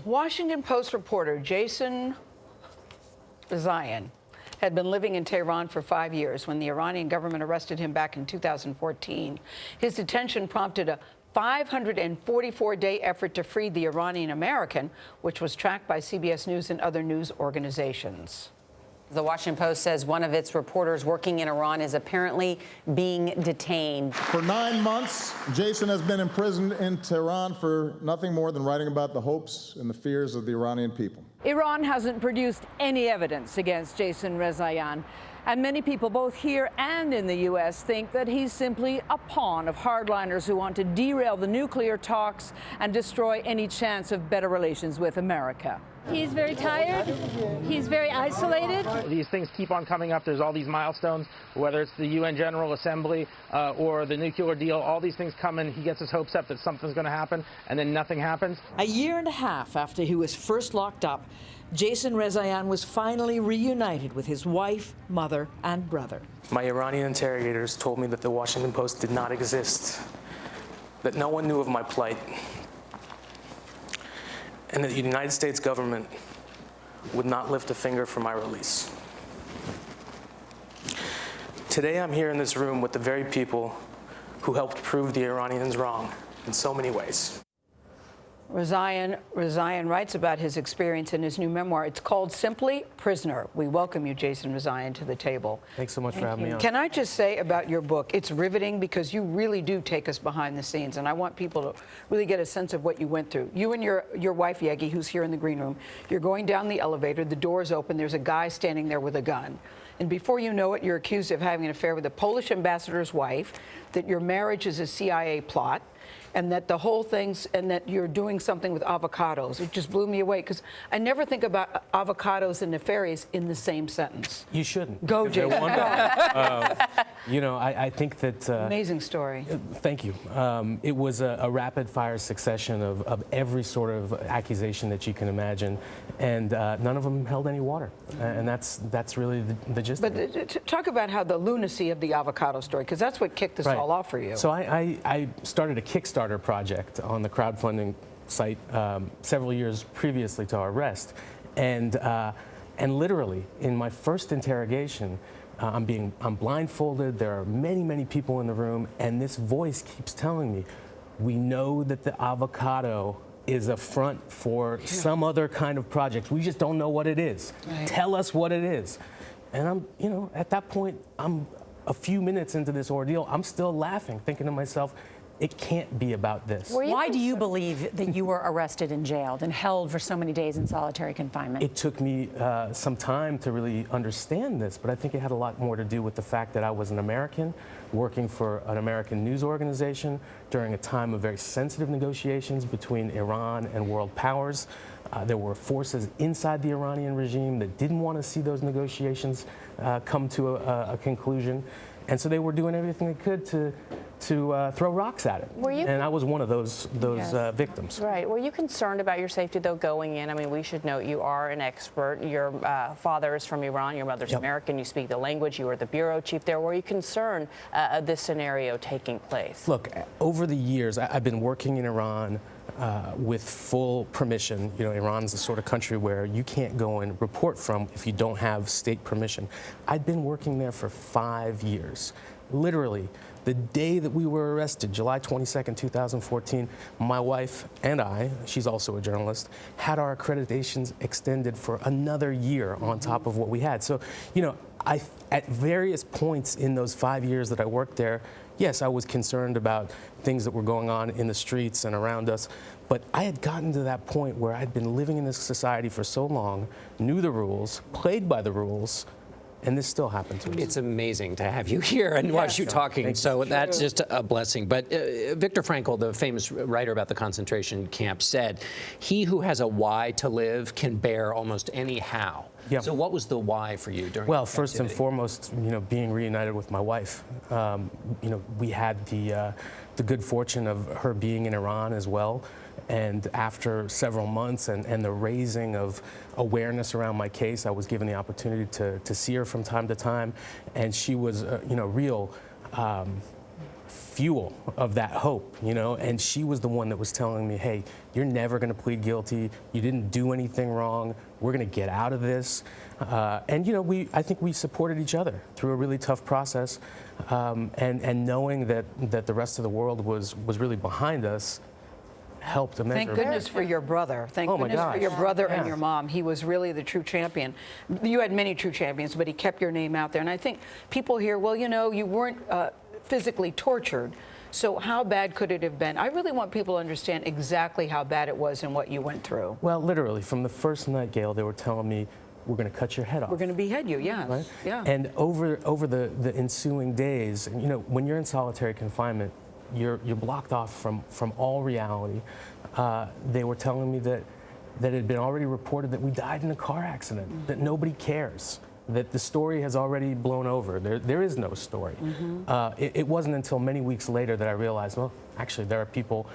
Washington Post reporter Jason Rezaian had been living in Tehran for 5 years when the Iranian government arrested him back in 2014. His detention prompted a 544-day effort to free the Iranian-American, which was tracked by CBS News and other news organizations. The Washington Post says one of its reporters working in Iran is apparently being detained. For 9 months, Jason has been imprisoned in Tehran for nothing more than writing about the hopes and the fears of the Iranian people. Iran hasn't produced any evidence against Jason Rezaian, and many people both here and in the U.S. think that he's simply a pawn of hardliners who want to derail the nuclear talks and destroy any chance of better relations with America. He's very tired. He's very isolated. These things keep on coming up. There's all these milestones, whether it's the UN General Assembly or the nuclear deal. All these things come and he gets his hopes up that something's going to happen, and then nothing happens. A year and a half after he was first locked up, Jason Rezaian was finally reunited with his wife, mother, and brother. My Iranian interrogators told me that the Washington Post did not exist, that no one knew of my plight, and that the United States government would not lift a finger for my release. Today I'm here in this room with the very people who helped prove the Iranians wrong in so many ways. Rezaian writes about his experience in his new memoir. It's called simply Prisoner. We welcome you, Jason Rezaian, to the table. Thanks so much for having me on. Can I just say about your book, it's riveting because you really do take us behind the scenes, and I want people to really get a sense of what you went through. You and your wife, Yegi, who's here in the green room, you're going down the elevator, the door's open, there's a guy standing there with a gun. And before you know it, you're accused of having an affair with the Polish ambassador's wife, that your marriage is a CIA plot, and that the whole thing's, and that you're doing something with avocados. It just blew me away, because I never think about avocados and nefarious in the same sentence. You shouldn't. Go, Jason. You know, I think that... amazing story. Thank you. It was a rapid-fire succession of every sort of accusation that you can imagine, and none of them held any water. And that's really the gist of it. But talk about how the lunacy of the avocado story, because that's what kicked this all off for you. So I started a Kickstarter project on the crowdfunding site several years previously to our arrest, and literally in my first interrogation, I'm blindfolded. There are many people in the room, and this voice keeps telling me, "We know that the avocado is a front for some other kind of project. We just don't know what it is. Right. Tell us what it is." And I'm, you know, at that point, I'm a few minutes into this ordeal. I'm still laughing, thinking to myself, it can't be about this. Why do you believe that you were arrested and jailed and held for so many days in solitary confinement? It took me some time to really understand this, but I think it had a lot more to do with the fact that I was an American working for an American news organization during a time of very sensitive negotiations between Iran and world powers. There were forces inside the Iranian regime that didn't want to see those negotiations come to a conclusion. And so they were doing everything they could to throw rocks at it. And I was one of those victims. Right. Were you concerned about your safety, though, going in? I mean, we should note you are an expert. Your father is from Iran. Your mother's American. You speak the language. You were the bureau chief there. Were you concerned of this scenario taking place? Look, over the years, I've been working in Iran with full permission. You know, Iran's the sort of country where you can't go and report from if you don't have state permission. I'd been working there for 5 years. Literally, the day that we were arrested, July 22nd, 2014, my wife and I, she's also a journalist, had our accreditations extended for another year on top of what we had. So, you know, at various points in those 5 years that I worked there, yes, I was concerned about things that were going on in the streets and around us, but I had gotten to that point where I'd been living in this society for so long, knew the rules, played by the rules, and this still happened to us. It's amazing to have you here and watch you talking. So that's just a blessing. But Viktor Frankl, the famous writer about the concentration camp, said, "He who has a why to live can bear almost any how." Yep. So what was the why for you during Well, first and foremost, you know, being reunited with my wife. You know, we had the good fortune of her being in Iran as well. And after several months and the raising of awareness around my case, I was given the opportunity to see her from time to time. And she was, you know, real fuel of that hope, you know, and she was the one that was telling me, hey, you're never going to plead guilty. You didn't do anything wrong. We're going to get out of this. And, you know, I think we supported each other through a really tough process. And knowing that the rest of the world was really behind us helped immeasurably. Thank goodness for your brother. Thank goodness for your brother and your mom. He was really the true champion. You had many true champions, but he kept your name out there. And I think people hear, well, you know, you weren't physically tortured. So how bad could it have been? I really want people to understand exactly how bad it was and what you went through. Well, literally, from the first night, Gayle, they were telling me, we're going to cut your head off. We're going to behead you, yes. Right? Yeah. And over the ensuing days, you know, when you're in solitary confinement, you're blocked off from all reality. They were telling me that it had been already reported that we died in a car accident, that nobody cares, that the story has already blown over. There is no story. It wasn't until many weeks later that I realized, well, actually, there are people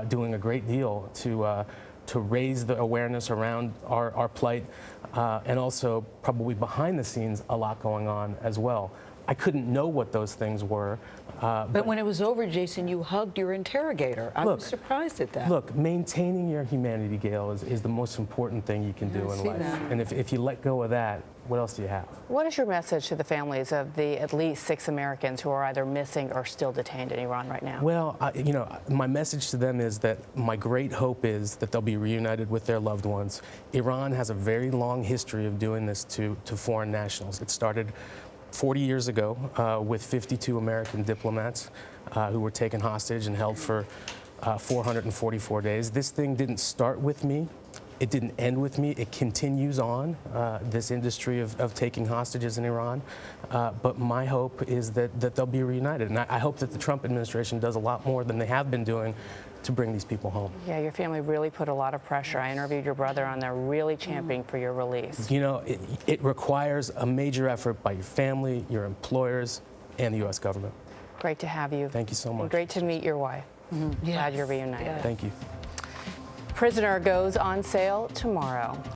doing a great deal to raise the awareness around our plight, and also probably behind the scenes a lot going on as well. I couldn't know what those things were. But when it was over, Jason, you hugged your interrogator. I was surprised at that. Look, maintaining your humanity, Gayle, is the most important thing you can do in life. And if you let go of that, what else do you have? What is your message to the families of the at least 6 Americans who are either missing or still detained in Iran right now? Well, you know, my message to them is that my great hope is that they'll be reunited with their loved ones. Iran has a very long history of doing this to foreign nationals. It started 40 years ago with 52 American diplomats who were taken hostage and held for 444 days. This thing didn't start with me. It didn't end with me. It continues on, this industry of taking hostages in Iran. But my hope is that they'll be reunited. And I hope that the Trump administration does a lot more than they have been doing to bring these people home. Yeah, your family really put a lot of pressure. I interviewed your brother on there, really championing for your release. You know, it requires a major effort by your family, your employers, and the U.S. government. Great to have you. Thank you so much. And great to meet your wife. Glad you're reunited. Thank you. Prisoner goes on sale tomorrow.